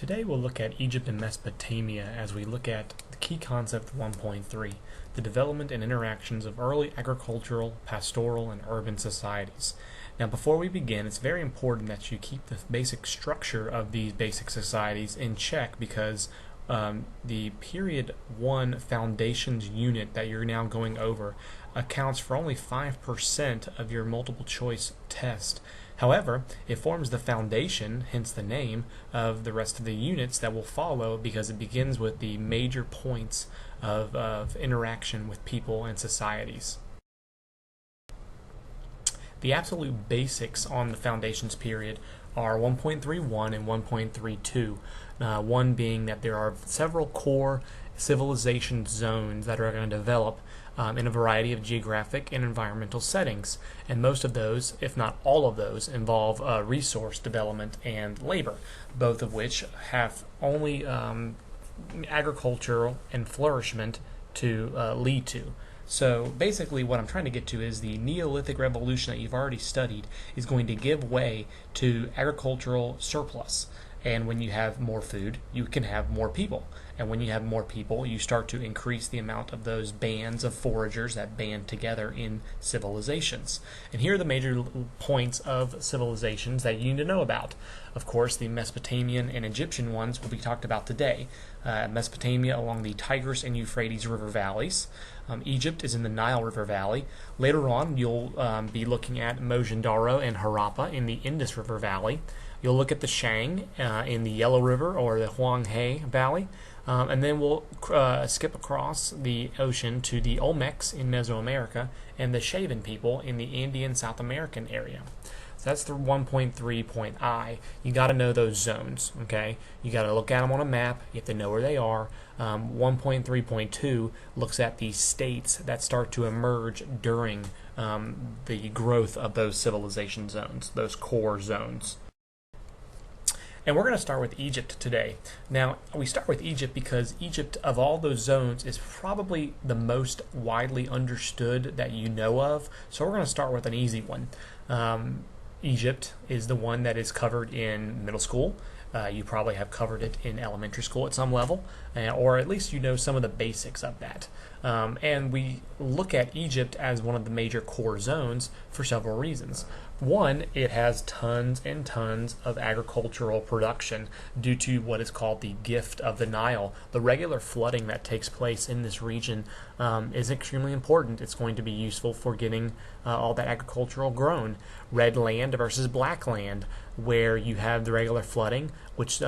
Today we'll look at Egypt and Mesopotamia as we look at the key concept 1.3, the development and interactions of early agricultural, pastoral, and urban societies. Now before we begin, it's very important that you keep the basic structure of these basic societies in check because the period 1 foundations unit that you're now going over accounts for only 5% of your multiple choice test. However, it forms the foundation, hence the name, of the rest of the units that will follow because it begins with the major points of interaction with people and societies. The absolute basics on the foundations period are 1.31 and 1.32. One being that there are several core civilization zones that are going to develop in a variety of geographic and environmental settings, and most of those, if not all of those, involve resource development and labor, both of which have only agricultural and flourishment to lead to. So basically what I'm trying to get to is the Neolithic revolution that you've already studied is going to give way to agricultural surplus. And when you have more food, you can have more people. And when you have more people, you start to increase the amount of those bands of foragers that band together in civilizations. And here are the major points of civilizations that you need to know about. Of course, the Mesopotamian and Egyptian ones will be talked about today. Mesopotamia along the Tigris and Euphrates River valleys. Egypt is in the Nile River Valley. Later on, you'll be looking at Mohenjo-Daro and Harappa in the Indus River Valley. You'll look at the Shang in the Yellow River or the Huang He Valley. And then we'll skip across the ocean to the Olmecs in Mesoamerica and the Shavan people in the Indian South American area. So that's the 1.3 point I. You got to know those zones, okay? You got to look at them on a map. You have to know where they are. 1.3.2 looks at the states that start to emerge during the growth of those civilization zones, those core zones. And we're going to start with Egypt today. Now, we start with Egypt because Egypt, of all those zones, is probably the most widely understood that you know of. So we're going to start with an easy one. Egypt is the one that is covered in middle school. You probably have covered it in elementary school at some level, or at least you know some of the basics of that. And we look at Egypt as one of the major core zones for several reasons. One, it has tons and tons of agricultural production due to what is called the gift of the Nile. The regular flooding that takes place in this region is extremely important. It's going to be useful for getting all that agricultural grown. Red land versus black land, where you have the regular flooding, which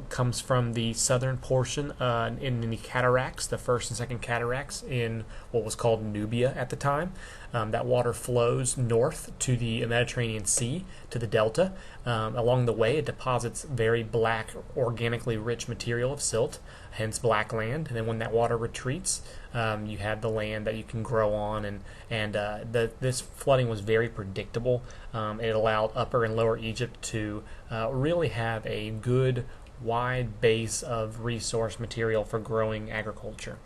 comes from the southern portion in the cataracts, the first and second cataracts in what was called Nubia at the time. That water flows north to the Mediterranean Sea, to the delta. Along the way, it deposits very black, organically rich material of silt, hence black land. And then when that water retreats, you have the land that you can grow on. This flooding was very predictable. It allowed Upper and Lower Egypt to really have a good, wide base of resource material for growing agriculture.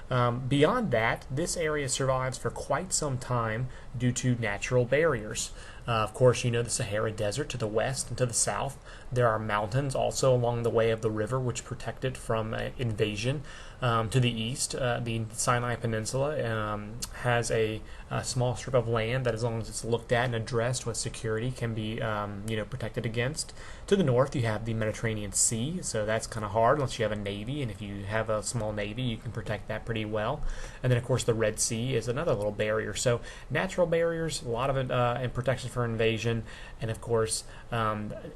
Beyond that, this area survives for quite some time due to natural barriers. Of course, you know the Sahara Desert to the west and to the south. There are mountains also along the way of the river which protect it from invasion. To the east, the Sinai Peninsula has a small strip of land that, as long as it's looked at and addressed with security, can be protected against. To the north, you have the Mediterranean Sea, so that's kind of hard unless you have a navy, and if you have a small navy, you can protect that pretty well. And then, of course, the Red Sea is another little barrier. So natural barriers, a lot of it in protection for invasion, and of course,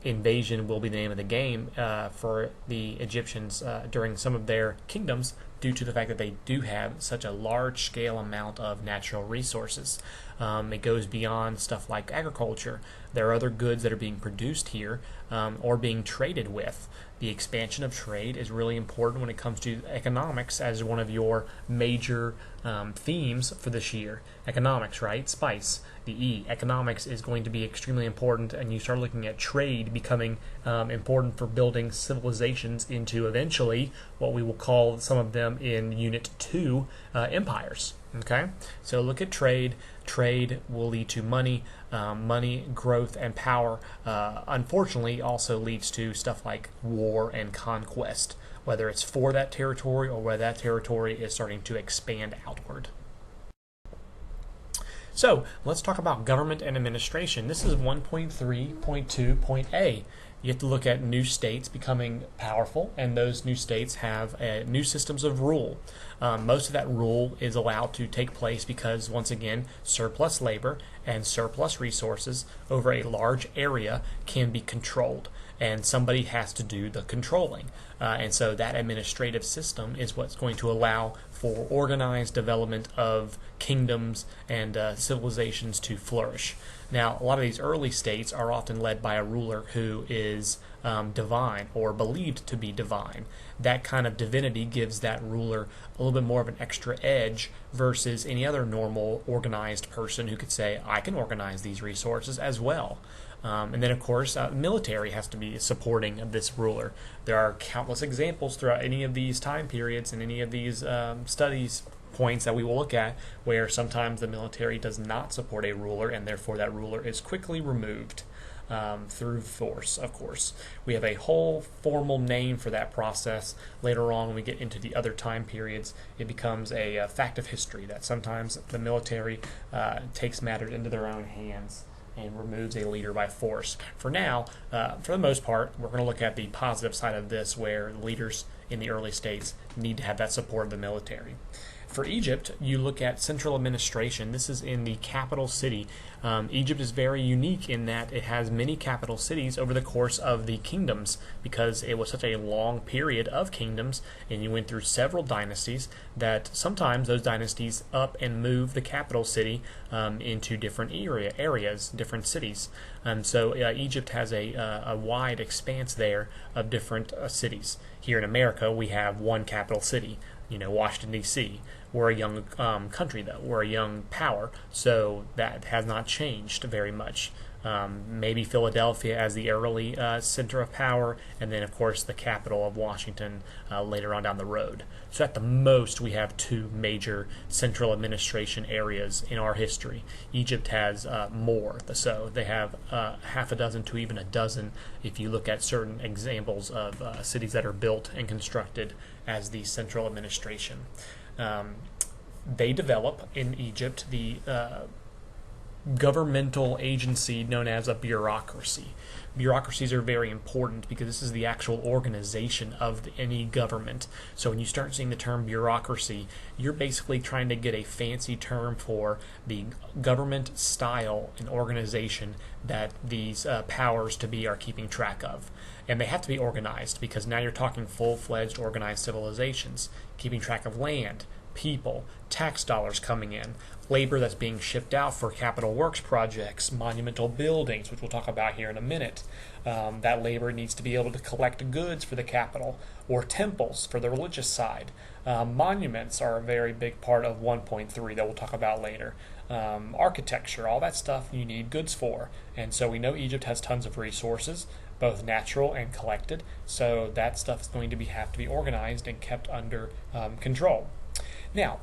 invasion will be the name of the game for the Egyptians during some of their kingdoms, due to the fact that they do have such a large-scale amount of natural resources. It goes beyond stuff like agriculture. There are other goods that are being produced here or being traded with. The expansion of trade is really important when it comes to economics as one of your major themes for this year. Economics, right? Spice, the E. Economics is going to be extremely important, and you start looking at trade becoming important for building civilizations into eventually what we will call some of them in Unit 2 empires. Okay, so look at trade. Trade will lead to money. Money, growth, and power, unfortunately, also leads to stuff like war and conquest, whether it's for that territory or whether that territory is starting to expand outward. So let's talk about government and administration. This is 1.3.2.A. You have to look at new states becoming powerful, and those new states have new systems of rule. Most of that rule is allowed to take place because, once again, surplus labor and surplus resources over a large area can be controlled, and somebody has to do the controlling. And so that administrative system is what's going to allow for organized development of kingdoms and civilizations to flourish. Now, a lot of these early states are often led by a ruler who is divine or believed to be divine. That kind of divinity gives that ruler a little bit more of an extra edge versus any other normal organized person who could say, I can organize these resources as well. And then, of course, military has to be supporting this ruler. There are countless examples throughout any of these time periods and any of these studies points that we will look at where sometimes the military does not support a ruler, and therefore that ruler is quickly removed through force, of course. We have a whole formal name for that process. Later on, when we get into the other time periods, it becomes a fact of history that sometimes the military takes matters into their own hands and removes a leader by force. For now, for the most part, we're going to look at the positive side of this, where leaders in the early states need to have that support of the military. For Egypt, you look at central administration. This is in the capital city. Egypt is very unique in that it has many capital cities over the course of the kingdoms, because it was such a long period of kingdoms, and you went through several dynasties, that sometimes those dynasties up and move the capital city into different areas, different cities. And so Egypt has a wide expanse there of different cities. Here in America, we have one capital city, Washington, D.C. We're a young country, though. We're a young power, so that has not changed very much. Maybe Philadelphia as the early center of power, and then, of course, the capital of Washington later on down the road. So at the most, we have two major central administration areas in our history. Egypt has more, so they have half a dozen to even a dozen if you look at certain examples of cities that are built and constructed as the central administration. They develop in Egypt the governmental agency known as a bureaucracy. Bureaucracies are very important because this is the actual organization of any government. So when you start seeing the term bureaucracy, you're basically trying to get a fancy term for the government style and organization that these powers to be are keeping track of. And they have to be organized because now you're talking full-fledged organized civilizations, keeping track of land, people, tax dollars coming in, labor that's being shipped out for capital works projects, monumental buildings, which we'll talk about here in a minute. That labor needs to be able to collect goods for the capital, or temples for the religious side. Monuments are a very big part of 1.3 that we'll talk about later. Architecture, all that stuff you need goods for. And so we know Egypt has tons of resources, both natural and collected, so that stuff is going to have to be organized and kept under control. Now,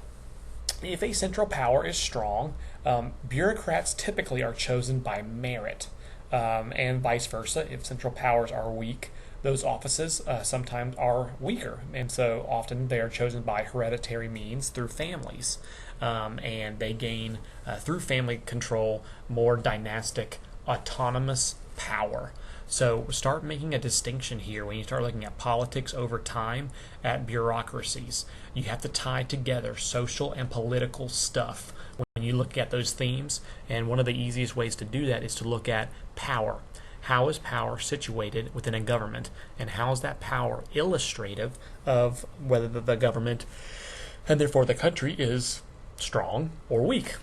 if a central power is strong, bureaucrats typically are chosen by merit, and vice versa. If central powers are weak, those offices sometimes are weaker, and so often they are chosen by hereditary means through families, and they gain, through family control, more dynastic, autonomous power. So start making a distinction here when you start looking at politics over time at bureaucracies. You have to tie together social and political stuff when you look at those themes, and one of the easiest ways to do that is to look at power. How is power situated within a government, and how is that power illustrative of whether the government and therefore the country is strong or weak?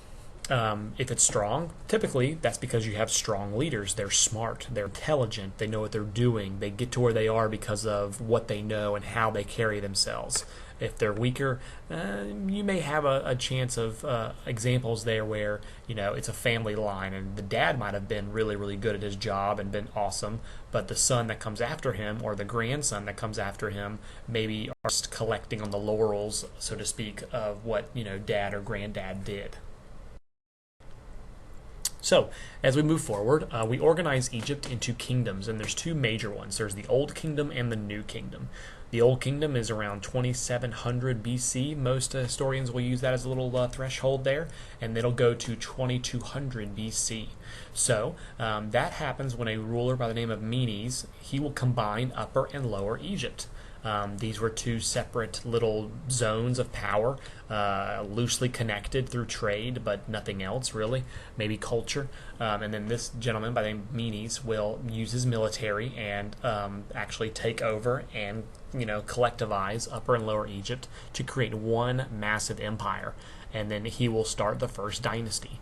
If it's strong, typically that's because you have strong leaders. They're smart, they're intelligent, they know what they're doing, they get to where they are because of what they know and how they carry themselves. If they're weaker, you may have a chance of examples there where it's a family line and the dad might have been really, really good at his job and been awesome, but the son that comes after him or the grandson that comes after him maybe are just collecting on the laurels, so to speak, of what dad or granddad did. So, as we move forward, we organize Egypt into kingdoms, and there's two major ones. There's the Old Kingdom and the New Kingdom. The Old Kingdom is around 2700 BC. Most historians will use that as a little threshold there, and it'll go to 2200 BC. So, that happens when a ruler by the name of Menes, he will combine Upper and Lower Egypt. These were two separate little zones of power, loosely connected through trade, but nothing else really, maybe culture. And then this gentleman by the name of Menes will use his military and actually take over and collectivize Upper and Lower Egypt to create one massive empire. And then he will start the first dynasty,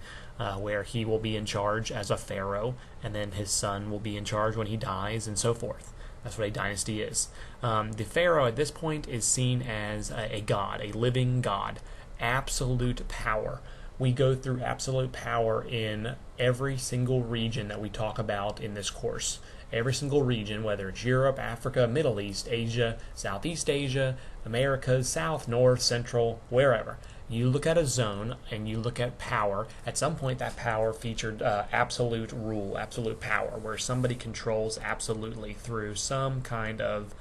where he will be in charge as a pharaoh, and then his son will be in charge when he dies, and so forth. That's what a dynasty is. The pharaoh at this point is seen as a god, a living god, absolute power. We go through absolute power in every single region that we talk about in this course. Every single region, whether it's Europe, Africa, Middle East, Asia, Southeast Asia, Americas, South, North, Central, wherever. You look at a zone and you look at power. At some point, that power featured absolute rule, absolute power, where somebody controls absolutely through some kind of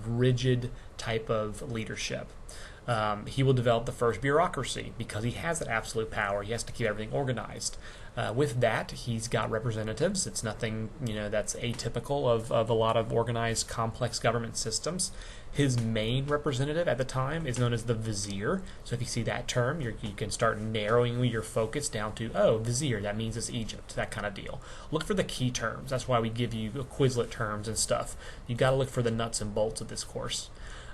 rigid type of leadership. He will develop the first bureaucracy because he has that absolute power. He has to keep everything organized. With that, he's got representatives. It's nothing that's atypical of a lot of organized, complex government systems. His main representative at the time is known as the vizier. So if you see that term, you can start narrowing your focus down to, vizier, that means it's Egypt, that kind of deal. Look for the key terms. That's why we give you Quizlet terms and stuff. You got to look for the nuts and bolts of this course.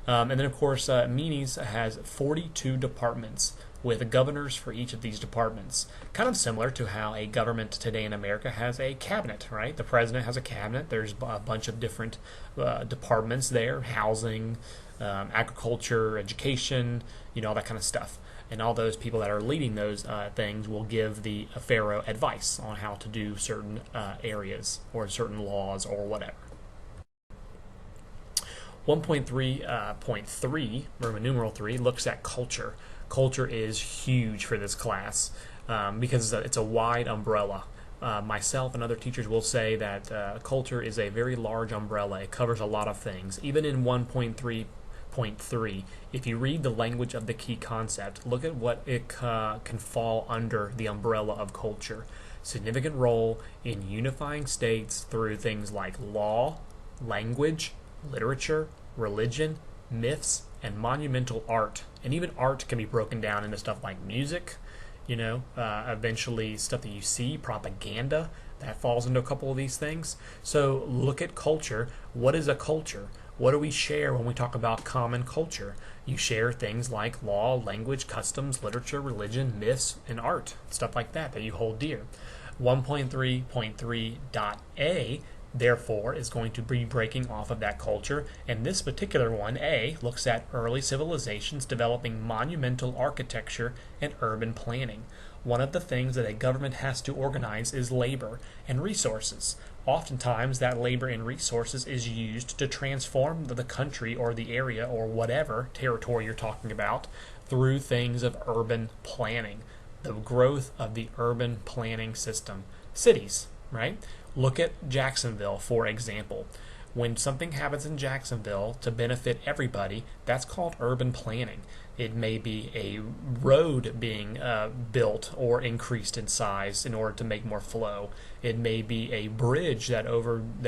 And then, of course, Menes has 42 departments with governors for each of these departments. Kind of similar to how a government today in America has a cabinet, right? The president has a cabinet. There's a bunch of different departments there, housing, agriculture, education, all that kind of stuff. And all those people that are leading those things will give the pharaoh advice on how to do certain areas or certain laws or whatever. 1.3.3, Roman numeral 3, looks at culture. Culture is huge for this class because it's a wide umbrella. Myself and other teachers will say that culture is a very large umbrella. It covers a lot of things. Even in 1.3.3, if you read the language of the key concept, look at what it can fall under the umbrella of culture. Significant role in unifying states through things like law, language, literature, religion, myths, and monumental art. And even art can be broken down into stuff like music, eventually stuff that you see, propaganda, that falls into a couple of these things. So look at culture. What is a culture? What do we share when we talk about common culture? You share things like law, language, customs, literature, religion, myths, and art, stuff like that you hold dear. 1.3.3.a therefore is going to be breaking off of that culture, and this particular one, A, looks at early civilizations developing monumental architecture and urban planning. One of the things that a government has to organize is labor and resources. Oftentimes that labor and resources is used to transform the country or the area or whatever territory you're talking about through things of urban planning, the growth of the urban planning system. Cities, right? Look at Jacksonville, for example. When something happens in Jacksonville to benefit everybody, that's called urban planning. It may be a road being built or increased in size in order to make more flow. It may be a bridge that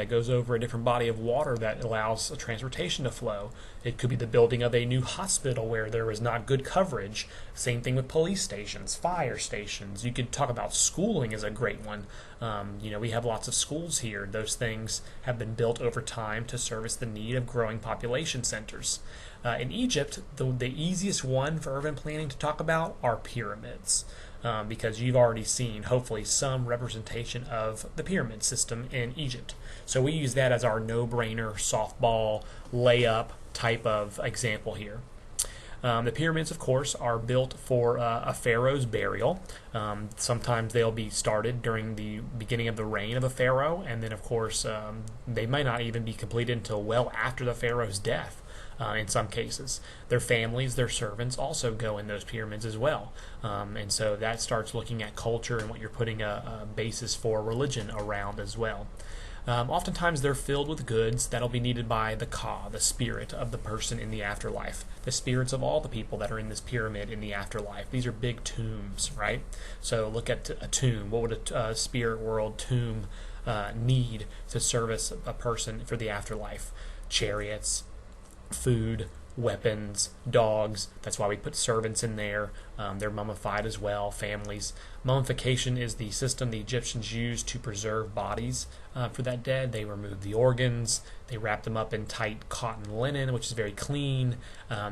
goes over a different body of water that allows transportation to flow. It could be the building of a new hospital where there is not good coverage. Same thing with police stations, fire stations. You could talk about schooling as a great one. We have lots of schools here. Those things have been built over time to service the need of growing population centers. In Egypt, the easiest easiest one for urban planning to talk about are pyramids. Because you've already seen, hopefully, some representation of the pyramid system in Egypt. So we use that as our no-brainer softball layup type of example here. The pyramids, of course, are built for a pharaoh's burial. Sometimes they'll be started during the beginning of the reign of a pharaoh, and then, of course, they might not even be completed until well after the pharaoh's death. In some cases, their families, their servants also go in those pyramids as well. And so that starts looking at culture and what you're putting a basis for religion around as well. Oftentimes they're filled with goods that'll be needed by the Ka, the spirit of the person in the afterlife, the spirits of all the people that are in this pyramid in the afterlife. These are big tombs, right? So look at a tomb. What would a spirit world tomb need to service a person for the afterlife? Chariots, food, weapons, dogs. That's why we put servants in there. They're mummified as well, families. Mummification is the system the Egyptians used to preserve bodies for that dead. They remove the organs. They wrap them up in tight cotton linen, which is very clean.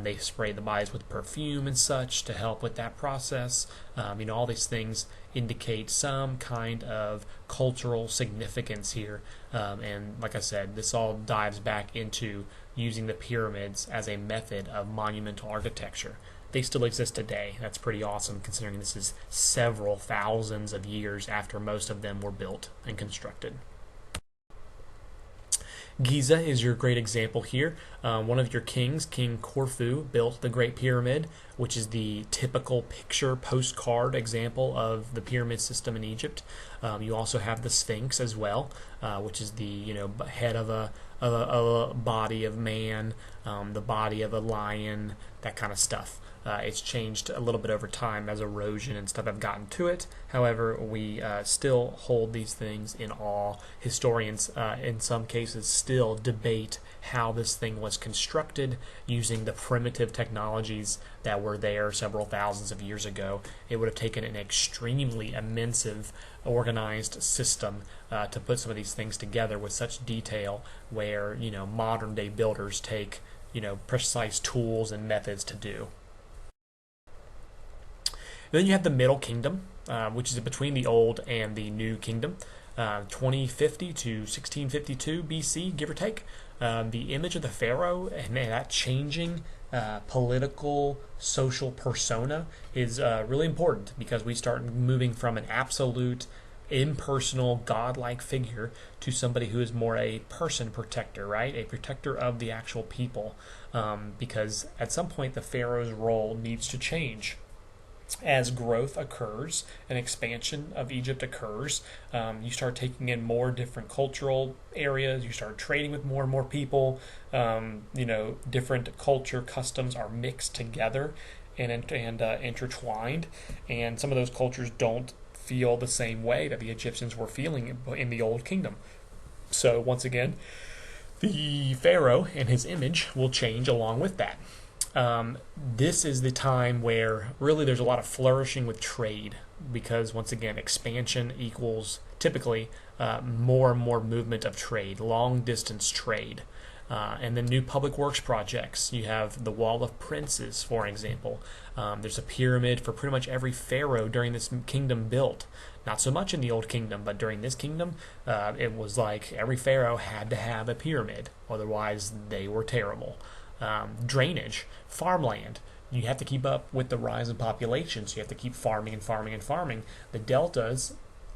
They spray the bodies with perfume and such to help with that process. All these things indicate some kind of cultural significance here. And like I said, this all dives back into using the pyramids as a method of monumental architecture. They still exist today. That's pretty awesome considering this is several thousands of years after most of them were built and constructed. Giza is your great example here. One of your kings, King Khufu, built the Great Pyramid, which is the typical picture postcard example of the pyramid system in Egypt. You also have the Sphinx as well, which is the head of a body of man, the body of a lion, that kind of stuff. It's changed a little bit over time as erosion and stuff have gotten to it. However, we still hold these things in awe. Historians, in some cases, still debate how this thing was constructed using the primitive technologies that were there several thousands of years ago. It would have taken an extremely immense, organized system to put some of these things together with such detail where, modern day builders take, precise tools and methods to do. Then you have the Middle Kingdom, which is between the Old and the New Kingdom, 2050 to 1652 BC, give or take. The image of the pharaoh and that changing political, social persona is really important because we start moving from an absolute, impersonal, godlike figure to somebody who is more a person protector, right? A protector of the actual people, because at some point the pharaoh's role needs to change. As growth occurs and expansion of Egypt occurs, you start taking in more different cultural areas. You start trading with more and more people. Different culture customs are mixed together and intertwined. And some of those cultures don't feel the same way that the Egyptians were feeling in the Old Kingdom. So once again, the pharaoh and his image will change along with that. This is the time where really there's a lot of flourishing with trade because, once again, expansion equals typically more and more movement of trade, long-distance trade. And then new public works projects. You have the Wall of Princes, for example. There's a pyramid for pretty much every pharaoh during this kingdom built. Not so much in the Old Kingdom, but during this kingdom, it was like every pharaoh had to have a pyramid, otherwise they were terrible. Drainage, farmland. You have to keep up with the rise in population, so you have to keep farming and farming and farming. The deltas,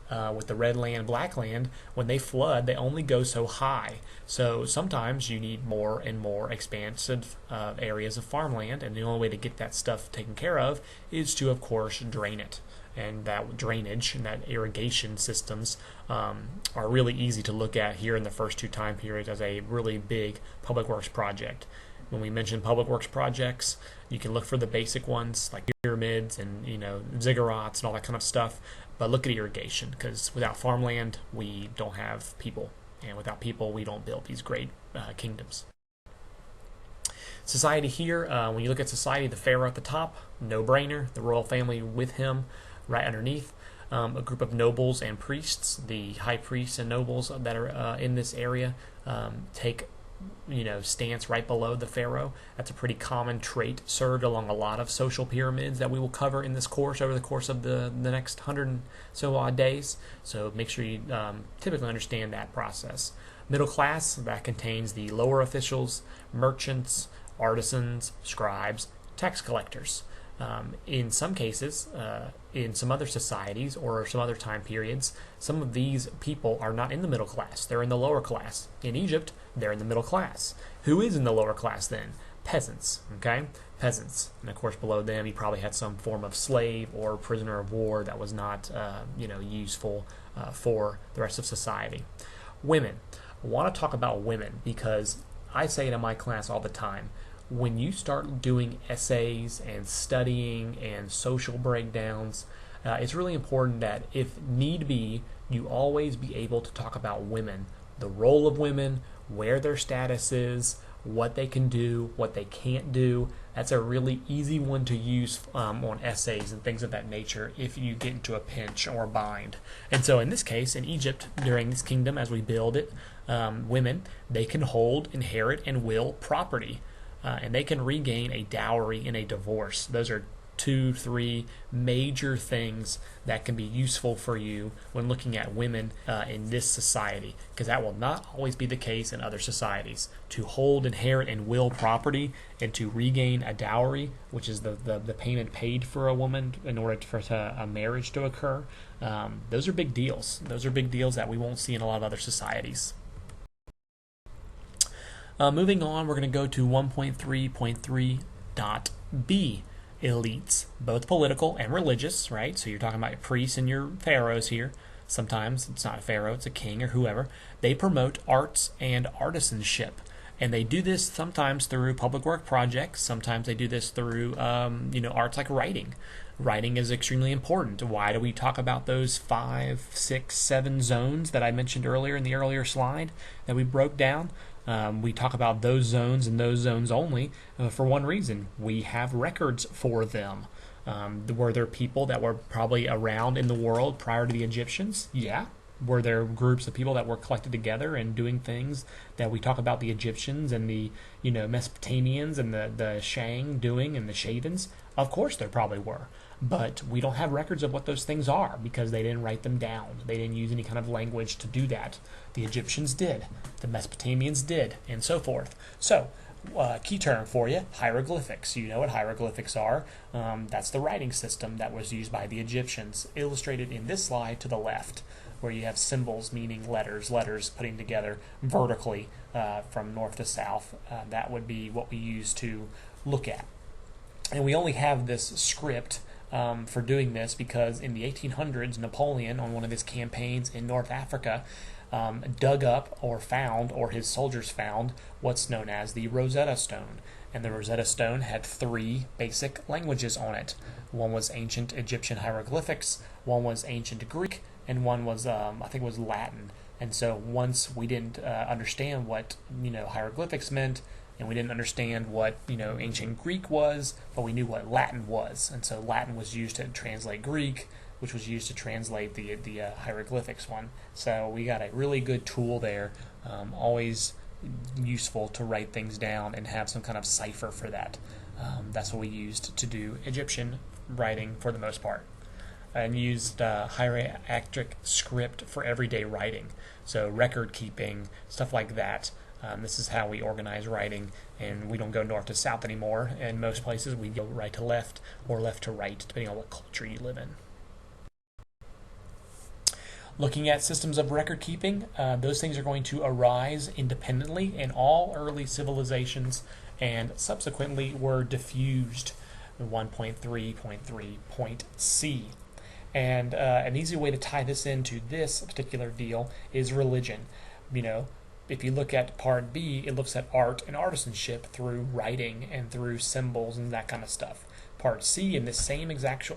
with the red land, black land, when they flood, they only go so high. So sometimes you need more and more expansive areas of farmland, and the only way to get that stuff taken care of is to, of course, drain it. And that drainage and that irrigation systems are really easy to look at here in the first two time periods as a really big public works project. When we mention public works projects, you can look for the basic ones like pyramids and ziggurats and all that kind of stuff. But look at irrigation, because without farmland, we don't have people, and without people, we don't build these great kingdoms. Society here, when you look at society, the pharaoh at the top, no-brainer. The royal family with him, right underneath. A group of nobles and priests, the high priests and nobles that are in this area, take stance right below the pharaoh. That's a pretty common trait served along a lot of social pyramids that we will cover in this course over the course of the next 100 and so odd days. So make sure you typically understand that process. Middle class, that contains the lower officials, merchants, artisans, scribes, tax collectors. In some cases, in some other societies or some other time periods, some of these people are not in the middle class. They're in the lower class. In Egypt, they're in the middle class. Who is in the lower class then? Peasants, okay? Peasants. And of course, below them, you probably had some form of slave or prisoner of war that was not, useful for the rest of society. Women. I want to talk about women because I say it in my class all the time. When you start doing essays and studying and social breakdowns, it's really important that if need be, you always be able to talk about women, the role of women, where their status is, what they can do, what they can't do. That's a really easy one to use on essays and things of that nature if you get into a pinch or a bind. And so in this case, in Egypt, during this kingdom as we build it, women, they can hold, inherit, and will property. And they can regain a dowry in a divorce. Those are 2-3 major things that can be useful for you when looking at women in this society, because that will not always be the case in other societies. To hold, inherit, and will property, and to regain a dowry, which is the payment paid for a woman in order for a marriage to occur, those are big deals. Those are big deals that we won't see in a lot of other societies. Moving on, we're going to go to 1.3.3.b, elites, both political and religious, right? So you're talking about your priests and your pharaohs here. Sometimes it's not a pharaoh, it's a king or whoever. They promote arts and artisanship. And they do this sometimes through public work projects. Sometimes they do this through, arts like writing. Writing is extremely important. Why do we talk about those 5, 6, 7 zones that I mentioned earlier in the earlier slide that we broke down? We talk about those zones and those zones only for one reason. We have records for them. Were there people that were probably around in the world prior to the Egyptians? Yeah. Were there groups of people that were collected together and doing things that we talk about the Egyptians and the Mesopotamians and the Shang doing and the Shavans? Of course there probably were. But we don't have records of what those things are because they didn't write them down. They didn't use any kind of language to do that. The Egyptians did. The Mesopotamians did, and so forth. So, key term for you, hieroglyphics. You know what hieroglyphics are. That's the writing system that was used by the Egyptians, illustrated in this slide to the left, where you have symbols meaning letters putting together vertically from north to south. That would be what we use to look at. And we only have this script for doing this because in the 1800s, Napoleon, on one of his campaigns in North Africa, dug up or found, or his soldiers found, what's known as the Rosetta Stone. And the Rosetta Stone had 3 basic languages on it. One was ancient Egyptian hieroglyphics, one was ancient Greek, and one was, I think it was Latin. And so once we didn't understand what, hieroglyphics meant, and we didn't understand what, ancient Greek was, but we knew what Latin was. And so Latin was used to translate Greek, which was used to translate the hieroglyphics one. So we got a really good tool there, always useful to write things down and have some kind of cipher for that. That's what we used to do Egyptian writing for the most part. And used hierarchic script for everyday writing. So record keeping, stuff like that. This is how we organize writing, and we don't go north to south anymore. In most places, we go right to left or left to right, depending on what culture you live in. Looking at systems of record keeping, those things are going to arise independently in all early civilizations and subsequently were diffused. 1.3.3.c. And an easy way to tie this into this particular deal is religion. If you look at part B, it looks at art and artisanship through writing and through symbols and that kind of stuff. Part C, in the same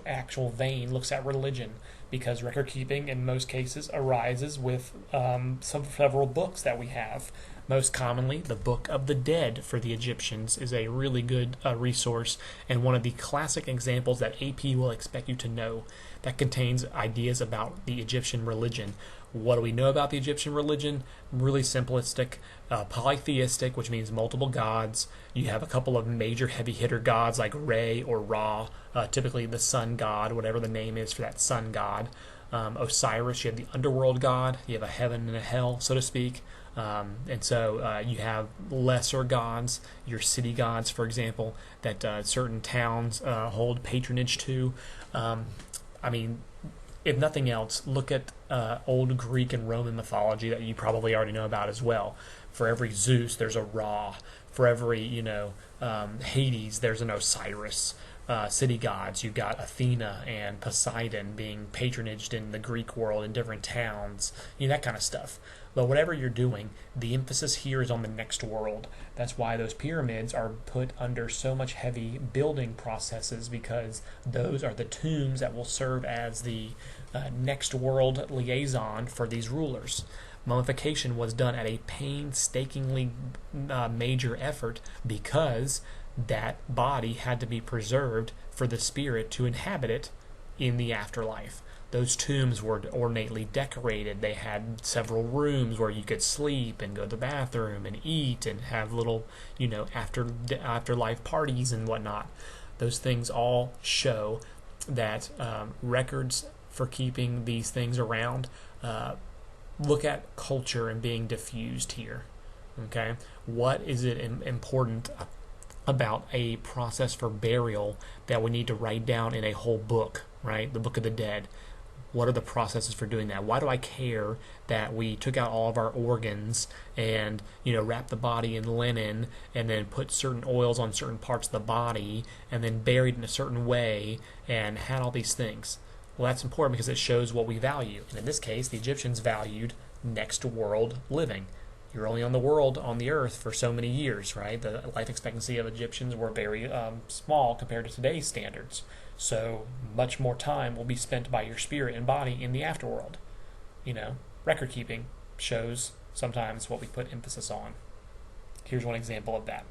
actual vein, looks at religion, because record keeping in most cases arises with several books that we have. Most commonly, the Book of the Dead for the Egyptians is a really good resource and one of the classic examples that AP will expect you to know that contains ideas about the Egyptian religion. What do we know about the Egyptian religion? Really simplistic, polytheistic, which means multiple gods. You have a couple of major heavy hitter gods like Re or Ra, typically the sun god, whatever the name is for that sun god. Osiris, you have the underworld god, you have a heaven and a hell, so to speak. And so you have lesser gods, your city gods, for example, that certain towns hold patronage to. I mean, if nothing else, look at old Greek and Roman mythology that you probably already know about as well. For every Zeus, there's a Ra. For every, Hades, there's an Osiris. City gods, you've got Athena and Poseidon being patronaged in the Greek world in different towns, that kind of stuff. But whatever you're doing, the emphasis here is on the next world. That's why those pyramids are put under so much heavy building processes, because those are the tombs that will serve as the next world liaison for these rulers. Mummification was done at a painstakingly major effort, because that body had to be preserved for the spirit to inhabit it in the afterlife. Those tombs were ornately decorated. They had several rooms where you could sleep and go to the bathroom and eat and have little, afterlife parties and whatnot. Those things all show that records for keeping these things around look at culture and being diffused here. Okay, what is it important about a process for burial that we need to write down in a whole book, right? The Book of the Dead. What are the processes for doing that? Why do I care that we took out all of our organs and, wrapped the body in linen and then put certain oils on certain parts of the body and then buried in a certain way and had all these things? Well, that's important because it shows what we value. And in this case, the Egyptians valued next world living. You're only on the earth for so many years, right? The life expectancy of Egyptians were very small compared to today's standards. So much more time will be spent by your spirit and body in the afterworld. Record keeping shows sometimes what we put emphasis on. Here's one example of that.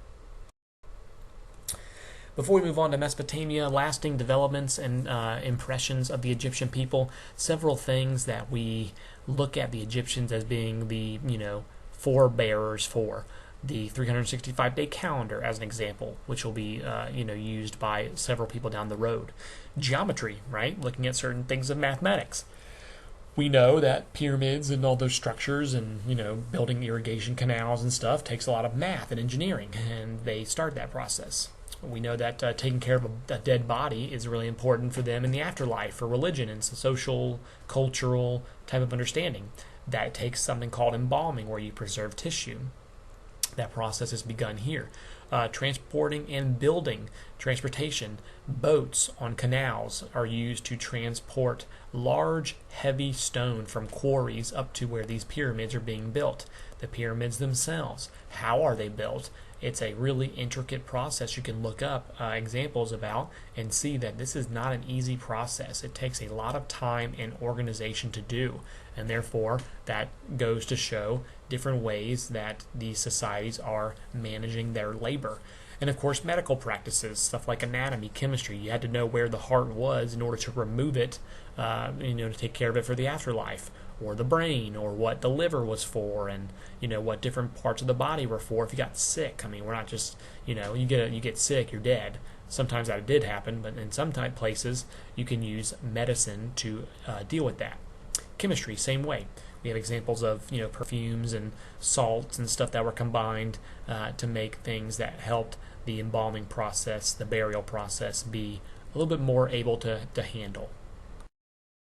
Before we move on to Mesopotamia, lasting developments and impressions of the Egyptian people, several things that we look at the Egyptians as being the, forebearers for. The 365-day calendar, as an example, which will be used by several people down the road. Geometry, right? Looking at certain things of mathematics. We know that pyramids and all those structures and building irrigation canals and stuff takes a lot of math and engineering, and they start that process. We know that taking care of a dead body is really important for them in the afterlife, for religion and social, cultural type of understanding. That takes something called embalming, where you preserve tissue. That process has begun here. Transporting and building, transportation, boats on canals are used to transport large, heavy stone from quarries up to where these pyramids are being built. The pyramids themselves, how are they built? It's a really intricate process you can look up examples about and see that this is not an easy process. It takes a lot of time and organization to do, and therefore that goes to show different ways that these societies are managing their labor. And of course, medical practices, stuff like anatomy, chemistry. You had to know where the heart was in order to remove it, to take care of it for the afterlife, or the brain, or what the liver was for, and what different parts of the body were for. If you got sick, we're not just you get sick, you're dead. Sometimes that did happen, but in some places you can use medicine to deal with that. Chemistry, same way. We have examples of perfumes and salts and stuff that were combined to make things that helped the embalming process, the burial process, be a little bit more able to handle.